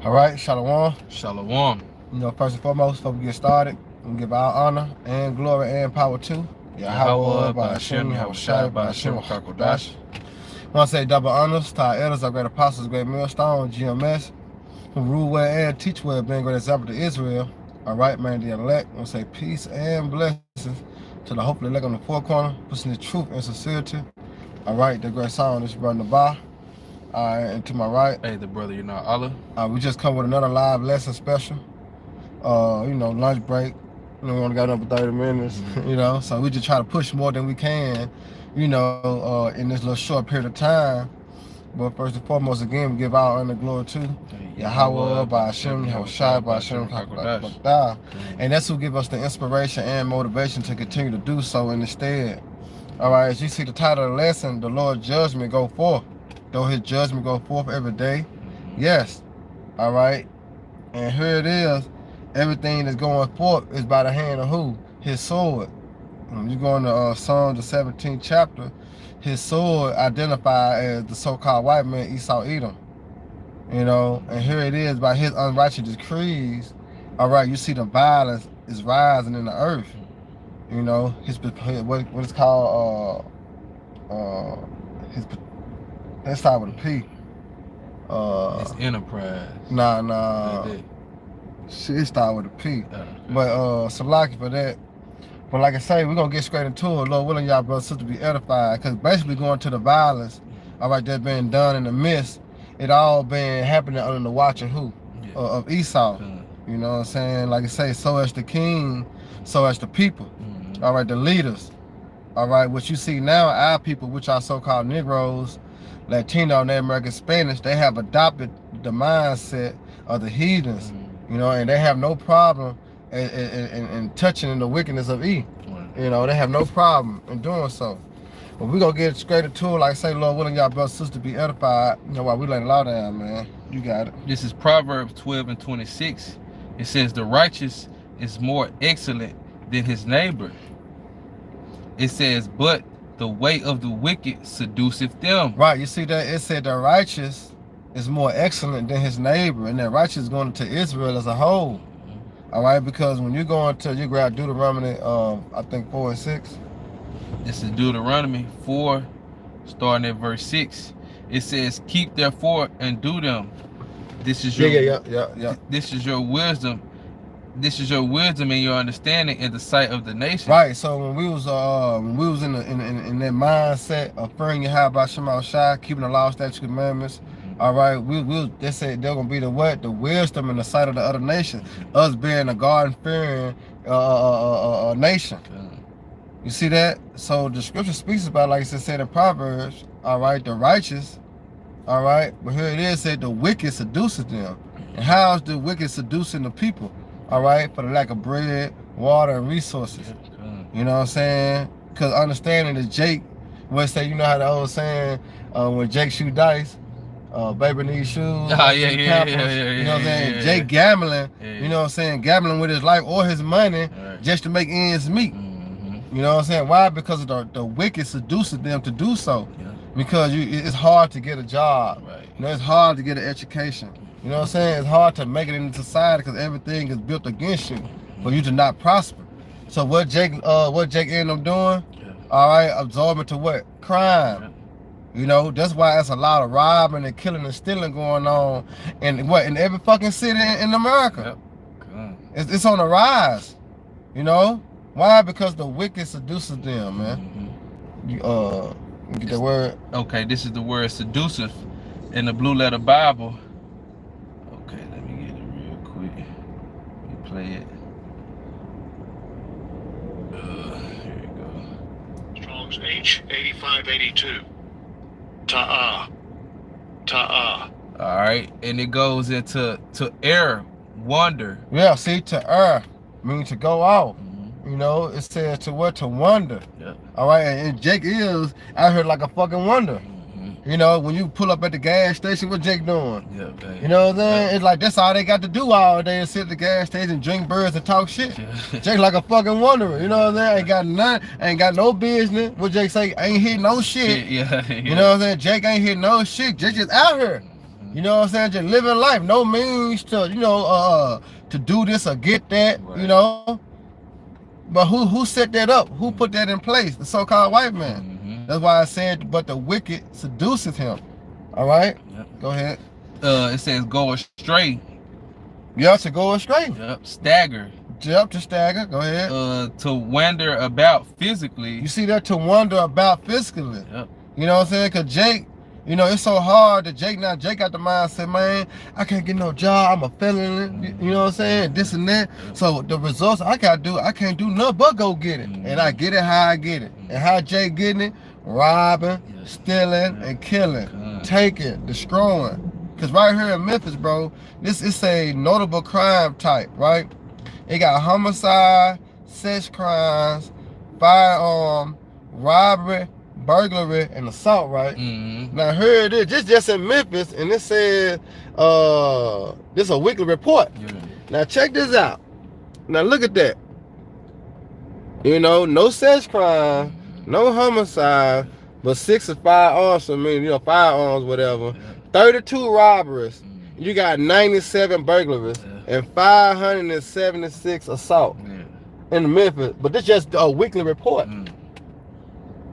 All right, Shalom. Shalom. You know, first and foremost, before we get started, we give our honor and glory and power to Yahweh, by Hashem, Yahushai, by Hashem, Kakodash. I want to say double honors to our elders, our great apostles, great millstone, GMS, who rule well and teach well, being great example to Israel. All right, man, the elect. I want to say peace and blessings to the hopefully elect on the four corner, pushing the truth and sincerity. All right, the great song, this brother Nabah. All right, and to my right. Hey, the brother, you know, Allah. We just come with another live lesson special. You know, lunch break. You know, we only got up for 30 minutes, you know, so we just try to push more than we can, you know, in this little short period of time. But first and foremost, again, we give our honor and glory to Yahweh, by Hashem, Yahushai, by Hashem, Kakodash. And that's who give us the inspiration and motivation to continue to do so in the stead. All right, as you see the title of the lesson, the Lord's judgment go forth. Though his judgment go forth every day. Yes. All right. And here it is. Everything that's going forth is by the hand of who? His sword. When you go into Psalm, the 17th chapter, his sword identified as the so-called white man, Esau Edom. You know, and here it is by his unrighteous decrees. All right, you see the violence is rising in the earth. You know, his what it's called his, let's start with a P. It's enterprise. Nah. Shit start with a P. But Salaki for that. But like I say, we're gonna get straight into it. Lord willing, y'all brothers and sisters be edified. Cause basically going to the violence, all right, that's been done in the midst, it all been happening under the watch of who? Yeah. Of Esau. You know what I'm saying? Like I say, so as the king, so as the people. All right, the leaders. All right, what you see now, our people, which are so-called Negroes, Latino, Native American, Spanish, they have adopted the mindset of the heathens, you know, and they have no problem in touching in the wickedness of E. You know, they have no problem in doing so. But we're going to get straight into it. Like I say, Lord willing, y'all brothers and sisters be edified. You know, while we lay the law down, man. You got it. This is Proverbs 12:26. It says, the righteous is more excellent than his neighbor. It says, but the way of the wicked seduceth them. Right, you see that? It said the righteous is more excellent than his neighbor, and that righteous is going to Israel as a whole. All right, because when you go into, you grab Deuteronomy, I think 4 and 6. This is Deuteronomy 4, starting at verse 6. It says, keep therefore and do them. This is your This is your wisdom. This is your wisdom and your understanding in the sight of the nation. Right. So when we was in that mindset of fearing Yahweh Shema Shai, keeping the law, statutes, commandments. All right. They said they're gonna be the what? The wisdom in the sight of the other nations. Us being a God-fearing nation. You see that? So the scripture speaks about, like it said in Proverbs. All right, the righteous. All right, but here it is said the wicked seduces them. And how is the wicked seducing the people? All right, for the lack of bread, water, and resources. You know what I'm saying? Because understanding that Jake, what say, you know how the old saying, when Jake shoot dice, baby needs shoes. Yeah. You know what I'm saying? Jake gambling, you know what I'm saying? Gambling with his life or his money just to make ends meet. You know what I'm saying? Why? Because of the wicked seduces them to do so. Because it's hard to get a job. You know, it's hard to get an education. You know what I'm saying? It's hard to make it into society because everything is built against you for you to not prosper. So what Jake ended up doing? All right, absorbing to what? Crime. You know, that's why there's a lot of robbing and killing and stealing going on in every fucking city in America. It's on the rise. You know? Why? Because the wicked seduces them, man. You get the word? Okay, this is the word seduceth in the Blue Letter Bible. Okay, let me get it real quick. Let me play it. Here you go. Strong's H8582. Ta'ah. All right, and it goes into err, wonder. Yeah, see, to err means to go off. You know, it says to what? To wonder. All right, and Jake is out here like a fucking wonder. You know, when you pull up at the gas station, what Jake doing? You know what I'm saying? It's like that's all they got to do all day is sit at the gas station, drink beers, and talk shit. Jake like a fucking wanderer. You know what I'm saying? Ain't got no business. What Jake say? Ain't hit no shit. You know what I'm saying? Jake ain't hit no shit. Jake just out here. You know what I'm saying? Just living life. No means to, to do this or get that, you know. But who set that up? Who put that in place? The so-called white man. That's why I said, but the wicked seduceth him. All right? Go ahead. It says go astray. Yeah, to go astray. Yep. Stagger. Yep, to stagger. Go ahead. To wander about physically. You see that? To wander about physically. Yep. You know what I'm saying? Because Jake, it's so hard that Jake got the mindset, man, I can't get no job. I'm a felon. You know what I'm saying? This and that. So the results I can't do nothing but go get it. And I get it how I get it. And how Jake getting it? Robbing, stealing, and killing. Taking, destroying. Because right here in Memphis, bro, this is a notable crime type, right? It got homicide, sex crimes, firearm, robbery, burglary, and assault, right? Now here it is. This just in Memphis, and it says this is a weekly report. Now check this out. Now look at that. No sex crime, no homicide, but 6 of firearms. I mean, firearms, whatever. 32 robberies. You got 97 burglaries and 576 assault in Memphis. But this just a weekly report.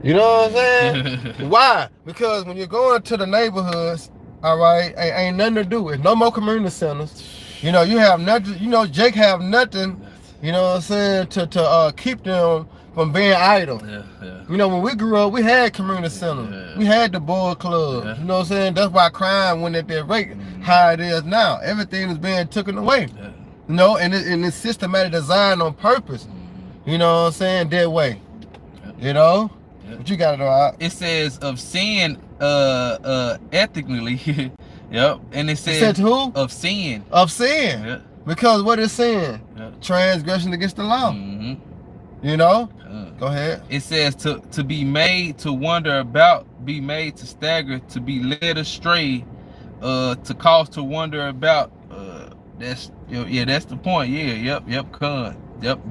You know what I'm saying? Why? Because when you're going to the neighborhoods, all right, ain't nothing to do. There's no more community centers. You have nothing. Jake have nothing. You know what I'm saying? To keep them from being idle. When we grew up, we had community centers. We had the board clubs. You know what I'm saying? That's why crime went at that rate how it is now. Everything is being taken away. And it's systematic design on purpose. You know what I'm saying? That way. But you got it all right. It says of sin ethically. Yep. And it says said who? Of sin. Of sin. Yep. Because what is sin? Transgression against the law. Go ahead. It says to be made to wander about, be made to stagger, to be led astray, to cause to wander about. That's the point.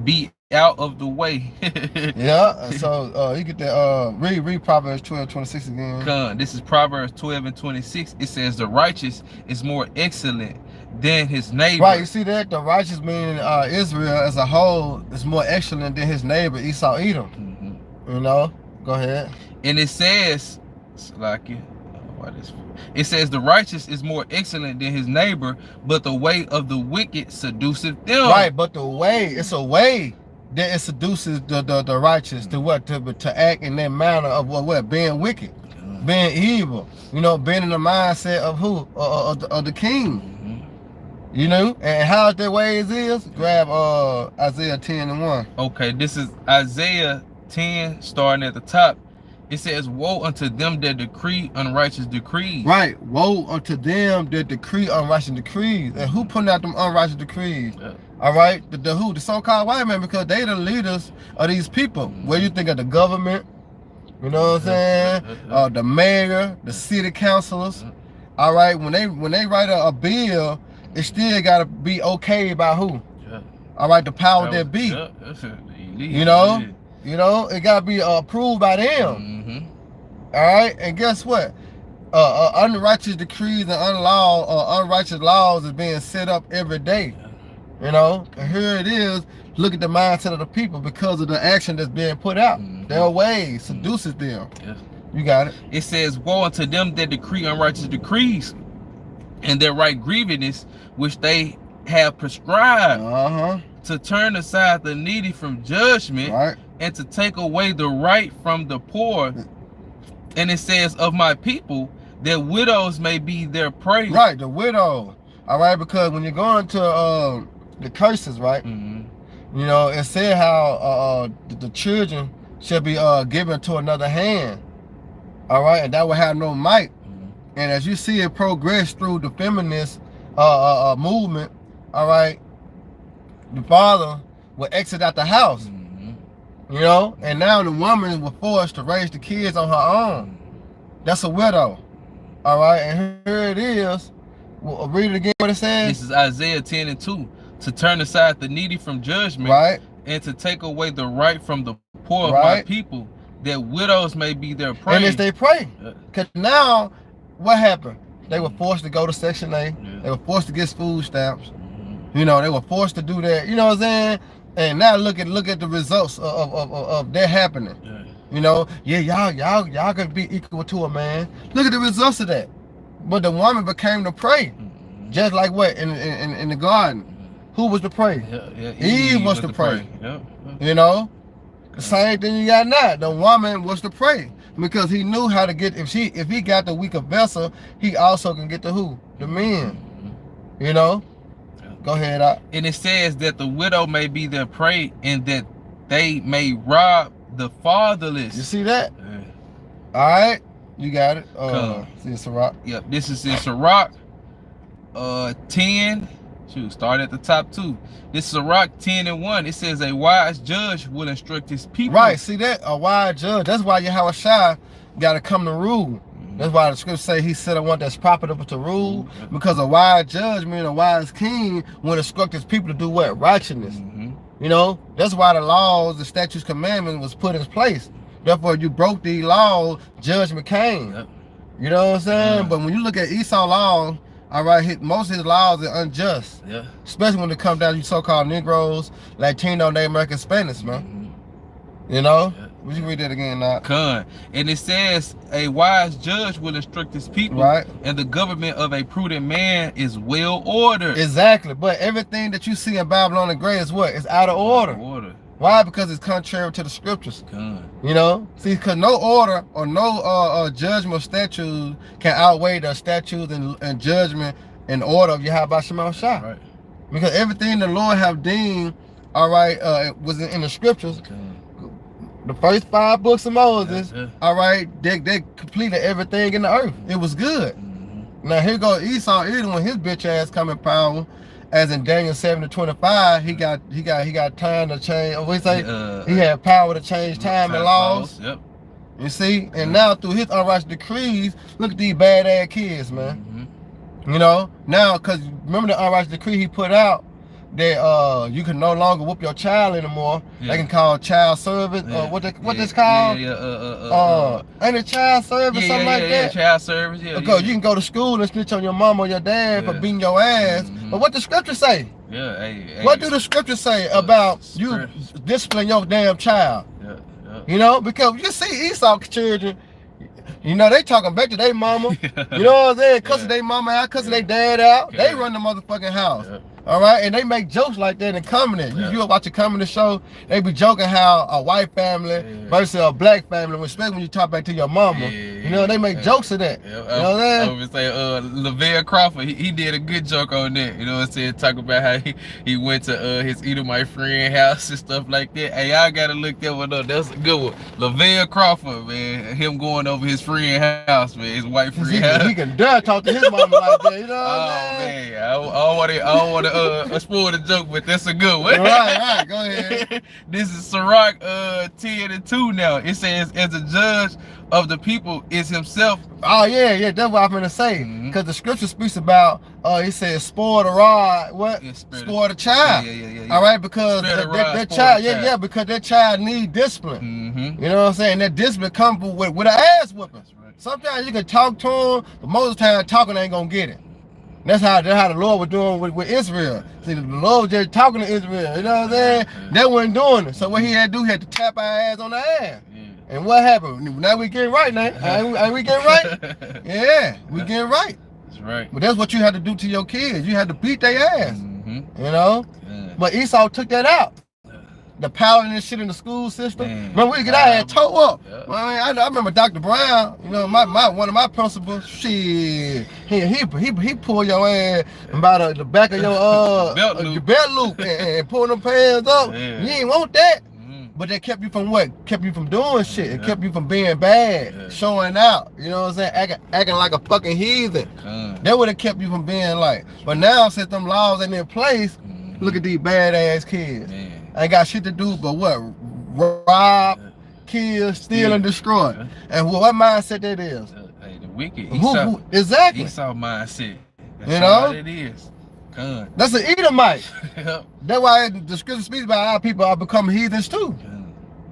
Be out of the way. So you get that read Proverbs 12:26 again. This is Proverbs 12:26. It says the righteous is more excellent than his neighbor. Right, you see that? The righteous meaning Israel as a whole is more excellent than his neighbor Esau Edom. Go ahead. And it says it says the righteous is more excellent than his neighbor, but the way of the wicked seduceth them. Right, but the way, it's a way that it seduces the righteous to what? To act in that manner of what? Being wicked, being evil. Being in the mindset of who? Of the king. And how their ways is? Grab Isaiah 10:1. Okay, this is Isaiah 10, starting at the top. It says, woe unto them that decree unrighteous decrees. Right, woe unto them that decree unrighteous decrees. And who putting out them unrighteous decrees? All right, the so-called white man, because they the leaders of these people. Where you think of the government, you know what I'm saying? The mayor, the city councilors. All right, when they write a bill, it still gotta be okay by who? All right, the power that be. It gotta be approved by them. All right, and guess what? Unrighteous decrees and unrighteous laws is being set up every day. And here it is. Look at the mindset of the people because of the action that's being put out. Their ways seduces them. You got it. It says, woe unto them that decree unrighteous decrees, and their right grievousness which they have prescribed, to turn aside the needy from judgment, and to take away the right from the poor. And it says, of my people, that widows may be their prey. Right, the widow. All right, because when you're going to the curses, right? It said how the children shall be given to another hand. All right, and that will have no might. And as you see it progress through the feminist movement, all right, the father will exit out the house. And now the woman was forced to raise the kids on her own. That's a widow. All right, and here it is. Well, read it again what it says. This is Isaiah 10:2. To turn aside the needy from judgment, and to take away the right from the poor of my people, that widows may be their prey. And it's their prey. Because now, what happened? They were forced to go to Section A. Yeah. They were forced to get food stamps. You know, they were forced to do that. You know what I'm saying? And now look at the results of that happening. Yeah. You know, y'all could be equal to a man. Look at the results of that. But the woman became the prey, just like what in the garden. Who was the prey? Eve was the prey. You know, the same thing you got now. The woman was the prey because he knew how to get. If he got the weaker vessel, he also can get the who? The men. You know. Go ahead. And it says that the widow may be their prey, and that they may rob the fatherless. You see that? Yeah. All right, you got it. See Sirach. Yep, this is in Sirach 10. Start at the top 2. This is Sirach 10:1. It says a wise judge will instruct his people. Right, see that? A wise judge. That's why Yahushua got to come to rule. That's why the scripture say he said, I want that's profitable to rule. Because a wise judge, meaning a wise king, will instruct his people to do what? Righteousness. You know, that's why the laws, the statutes, commandments was put in place. Therefore, you broke these laws, judgment came. You know what I'm saying? But when you look at Esau law, all right, most of his laws are unjust. Yeah. Especially when it comes down to you so-called Negroes, Latino, Native American, Spanish, man. You know? Would you read that again now? And it says a wise judge will instruct his people, right? And the government of a prudent man is well ordered. Exactly. But everything that you see in Babylon the Great is what? It's out of order. Why? Because it's contrary to the scriptures. You know? See, because no order or no judgment or statute can outweigh the statutes and judgment and order of Yahweh Shema Shah. Right. Because everything the Lord have deemed, all right, was in the scriptures. The first 5 books of Moses, all right, they completed everything in the earth. It was good. Now here goes Esau, even when his bitch ass come in power, as in Daniel 7:25, he got time to change. What he say? He had power to change time and laws. Yep. You see, and now through his unrighteous decrees, look at these bad ass kids, man. You know, now because remember the unrighteous decree he put out. That you can no longer whoop your child anymore. They can call child service or what this called? Ain't it child service something like that? Child service, because you can go to school and snitch on your mom or your dad for beating your ass. But what the scripture say? What do the scripture say about you discipline your damn child? You know, because you see Esau children, you know, they talking back to their mama. You know what I'm saying? Cussing their mama out, cussing their dad out. They run the motherfucking house. All right, and they make jokes like that in comedy. You watch a comedy show, they be joking how a white family versus a black family, especially when you talk back to your mama. You know, they make jokes of that. You know what I'm saying? I would say Lavelle Crawford, he did a good joke on that. You know what I'm saying? Talk about how he went to his Edomite friend house and stuff like that. Hey, y'all gotta look that one up. That's a good one. Lavelle Crawford, man, him going over his friend house, man, his white friend house. He can dare talk to his mama like that. You know what I'm saying? Man, I don't want to spoil the joke, but that's a good one. Right, go ahead. This is Sirach 10:2 now. It says, as a judge of the people is himself. Oh yeah, that's what I'm gonna say. Because the scripture speaks about, it says, spoil the rod, what? Spoil the child. Yeah. All right, because that child, because that child need discipline. You know what I'm saying? That discipline comes with an ass whooping. Sometimes you can talk to him, but most of the time talking ain't gonna get it. That's how the Lord was doing with Israel. See, the Lord was just talking to Israel. You know what I'm saying? They wasn't doing it. So what he had to do, he had to tap our ass on the ass. And what happened? Now we getting right now. Ain't we getting right? Yeah, we getting right. That's right. But that's what you had to do to your kids. You had to beat their ass. You know? But Esau took that out. The power and this shit in the school system. Remember, we get out here toe up. I remember Dr. Brown, you know, one of my principals, shit, he pulled your ass about the back of your belt loop and pull them pants up. You ain't want that. But that kept you from what? Kept you from doing shit. It kept you from being bad, showing out. You know what I'm saying? Acting like a fucking heathen. That would have kept you from being like. But now, since them laws ain't in place, look at these badass kids. Ain't got shit to do but what? Rob, kill, steal, and destroy. And what mindset that is? The wicked. Exactly. Esau mindset. That's you know what it is. That's an Edomite. That's why the scripture speaks about how people are becoming heathens too.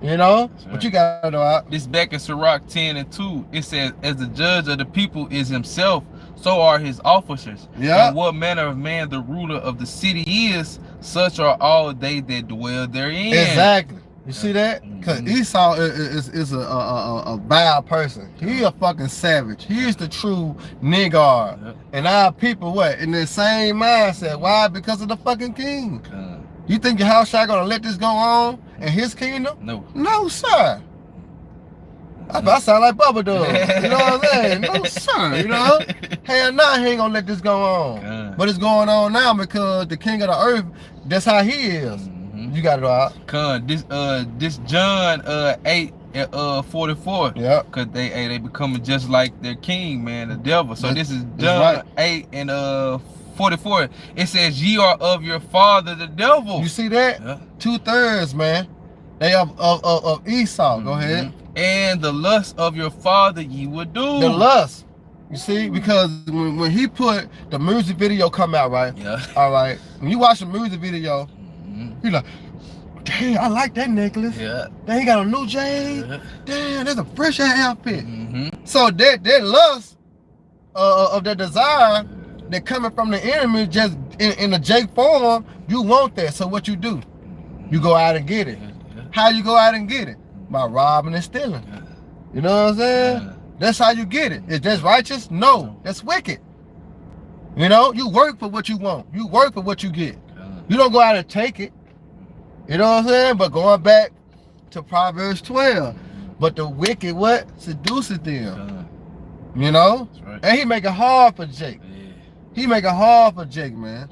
You know? What you got to know out? This back in Sirach 10:2, it says, as the judge of the people is himself, so are his officers. Yeah. And what manner of man the ruler of the city is, such are all they that dwell therein. Exactly. You see that? Because Esau is a vile person. He a fucking savage. He is the true nigger. Yep. And our people, what? In the same mindset. Why? Because of the fucking king. You think your house shot gonna let this go on in his kingdom? No. No, sir. I sound like Bubba Dub. You know what I'm saying? No, sir. You know? Hell nah, he ain't gonna let this go on. But it's going on now because the king of the earth, that's how he is. You got it all out. This John 8 44. Yeah. Cause they becoming just like their king, man, the devil. So this is right. John 8 and 44. It says, ye are of your father the devil. You see that? Yeah. 2/3, man. They of Esau. Go ahead. And the lust of your father ye would do. The lust. You see, because when he put the music video come out, right? Yeah. All right. When you watch the music video, you like, damn, I like that necklace. Yeah. Damn, he got a new chain. Yeah. Damn, that's a fresh outfit. So that lust of that desire that coming from the enemy, just in a Jake form, you want that. So what you do? You go out and get it. How you go out and get it? By robbing and stealing. You know what I'm saying? That's how you get it. Is that righteous? No, that's wicked. You know, you work for what you want. You work for what you get. You don't go out and take it. You know what I'm saying? But going back to Proverbs 12, but the wicked what? Seduceth them. You know? That's right. And he make it hard for Jake. He make it hard for Jake, man.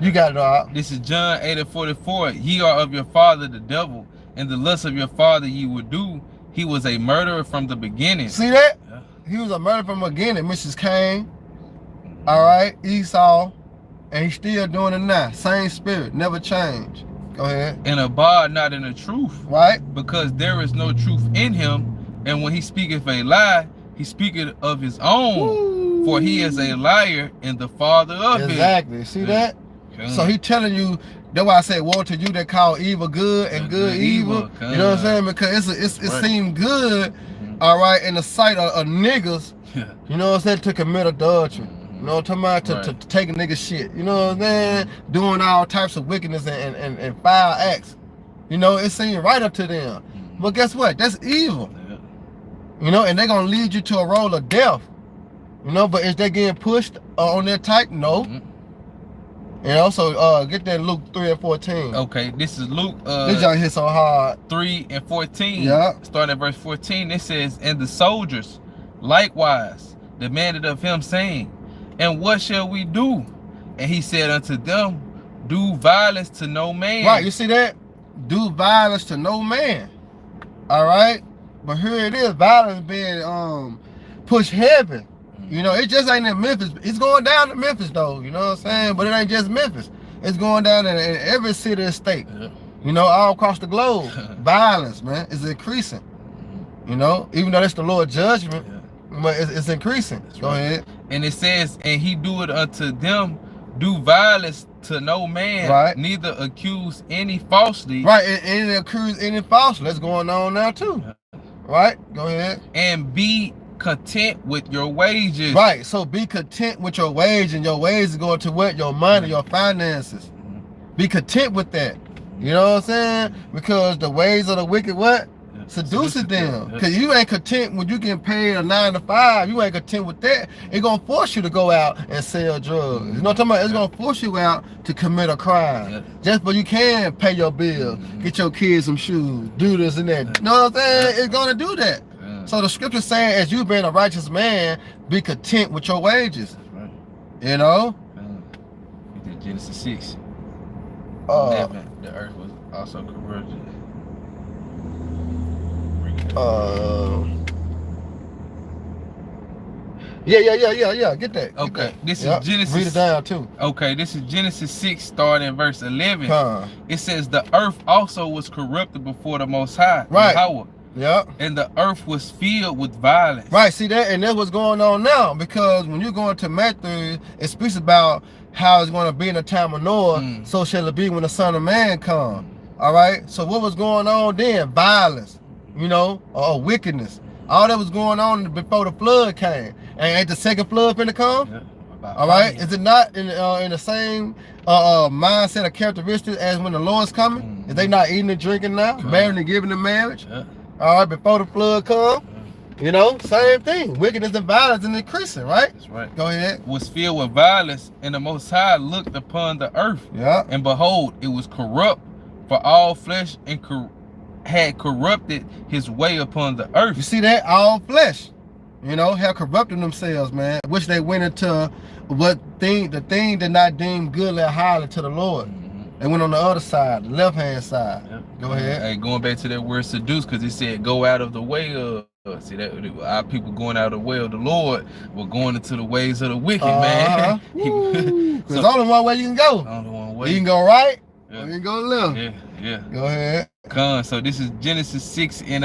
You got it all. This is John 8 and 44. Ye are of your father the devil, and the lust of your father ye would do. He was a murderer from the beginning. See that? Yeah. He was a murderer from the beginning. Mrs. Cain, all right, Esau, and he's still doing it now. Same spirit, never changed. Go ahead. And abide not in the truth. Right. Because there is no truth in him, and when he speaketh a lie, he speaketh of his own. Woo. For he is a liar and the father of it. Exactly. See that? So he telling you, that's why I say, woe to you that call evil good and good evil. You know what I'm saying? Because it seemed good, all right, in the sight of niggas, you know what I'm saying, to commit adultery. You know what I'm talking about? To take a nigga shit. You know what I'm saying? Doing all types of wickedness and foul acts. You know, it seemed right up to them. But guess what? That's evil. You know, and they're going to lead you to a roll of death. You know, but is they getting pushed on their type? No. You know, so get that Luke 3 and 14. Okay, this is Luke this y'all hit so hard. 3 and 14. Yeah. Starting at verse 14, it says, and the soldiers likewise demanded of him, saying, and what shall we do? And he said unto them, do violence to no man. Right, you see that? Do violence to no man. All right? But here it is, violence being pushed heavy. You know, it just ain't in Memphis. It's going down to Memphis, though. You know what I'm saying? But it ain't just Memphis. It's going down in every city and state. You know, all across the globe. Violence, man, is increasing. You know, even though that's the Lord's judgment, but it's increasing. Go ahead. And it says, and he do it unto them, do violence to no man, neither accuse any falsely. Right, and accuse any falsely. That's going on now, too. Right? Go ahead. And be content with your wages. Right, so be content with your wage, and your wage is going to what? Your money, your finances. Be content with that. You know what I'm saying? Because the ways of the wicked what? Seducing them. Because you ain't content when you getting paid a 9 to 5. You ain't content with that. It's going to force you to go out and sell drugs. You know what I'm talking about? It's going to force you out to commit a crime. Just but you can pay your bills, get your kids some shoes, do this and that. You know what I'm saying? It's going to do that. So the scripture saying, as you being a righteous man, be content with your wages. You know? We did Genesis 6. 11, the earth was also corrupted. Yeah. Get that. Okay, this is Genesis. Read it down too. Okay, this is Genesis 6, starting in verse 11. It says, the earth also was corrupted before the Most High. Right. Yahweh. Yeah. And the earth was filled with violence. Right, see that? And that's what's going on now. Because when you're going to Matthew, it speaks about how it's going to be in the time of Noah, so shall it be when the Son of Man comes. All right? So what was going on then? Violence, you know, or wickedness. All that was going on before the flood came. Ain't the second flood finna come? Yeah. All right. Is it not in the same mindset or characteristics as when the Lord's coming? Is they not eating and drinking now, marrying and giving in marriage? Yeah. All right, before the flood come, you know, same thing. Wickedness and violence is increasing, right? That's right. Go ahead. Was filled with violence, and the Most High looked upon the earth. Yeah. And behold, it was corrupt for all flesh, and had corrupted his way upon the earth. You see that? All flesh, you know, have corrupted themselves, man. Which they went into the thing did not deem goodly or highly to the Lord. They went on the other side, the left-hand side. Yep. Go ahead. Hey, going back to that word seduce, because it said go out of the way of. See that our people going out of the way of the Lord, we're going into the ways of the wicked, man. There's only one way you can go. Only one way. You can go right, or you can go left. Yeah. Go ahead. So this is Genesis 6 and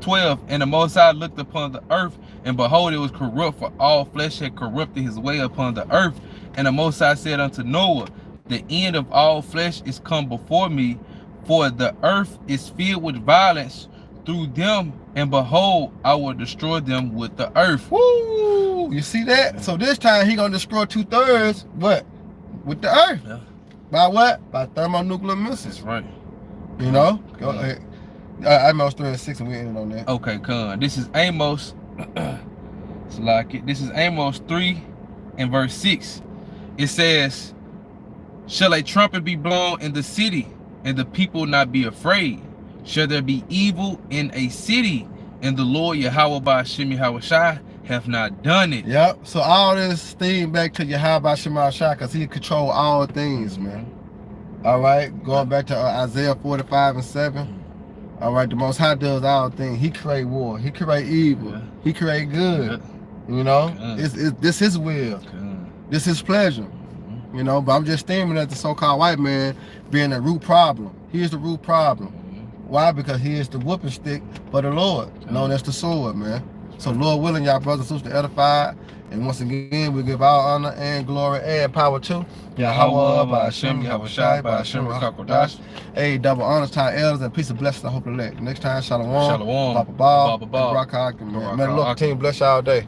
12. And the Most High looked upon the earth, and behold, it was corrupt, for all flesh had corrupted his way upon the earth. And the Most High said unto Noah, the end of all flesh is come before me, for the earth is filled with violence through them, and behold, I will destroy them with the earth. Woo! You see that? Yeah. So this time he gonna destroy 2/3 what? With the earth. Yeah. By what? By thermonuclear missiles. That's right. You know? Go ahead. Amos 3 and 6, and we ended on that. Okay, come. This is Amos. It's like it. This is Amos 3 and verse 6. It says, shall a trumpet be blown in the city, and the people not be afraid? Shall there be evil in a city, and the Lord Yahweh Ba'ashem Yahushai have not done it? Yep. So all this thing back to Yahweh Ba'ashem Yahushai, because he control all things, man. All right. Going back to Isaiah 45 and 7. All right. The Most High does all things. He create war. He create evil. Yeah. He create good. Yeah. You know. This his will. This his pleasure. You know. But I'm just staring at the so-called white man being the root problem. He is the root problem. Why? Because he is the whooping stick for the Lord, known as the sword, man. So Lord willing, y'all brothers and sisters edified. And once again, we give all honor and glory and power to Yahweh Ba'ashem Yahushai Ba'ashem Rakakodash. Hey, double honors to our elders and peace and blessings. I hope to elect. Next time, Shalom. Shalom. Baba Baba. May the Lord continue to bless y'all day.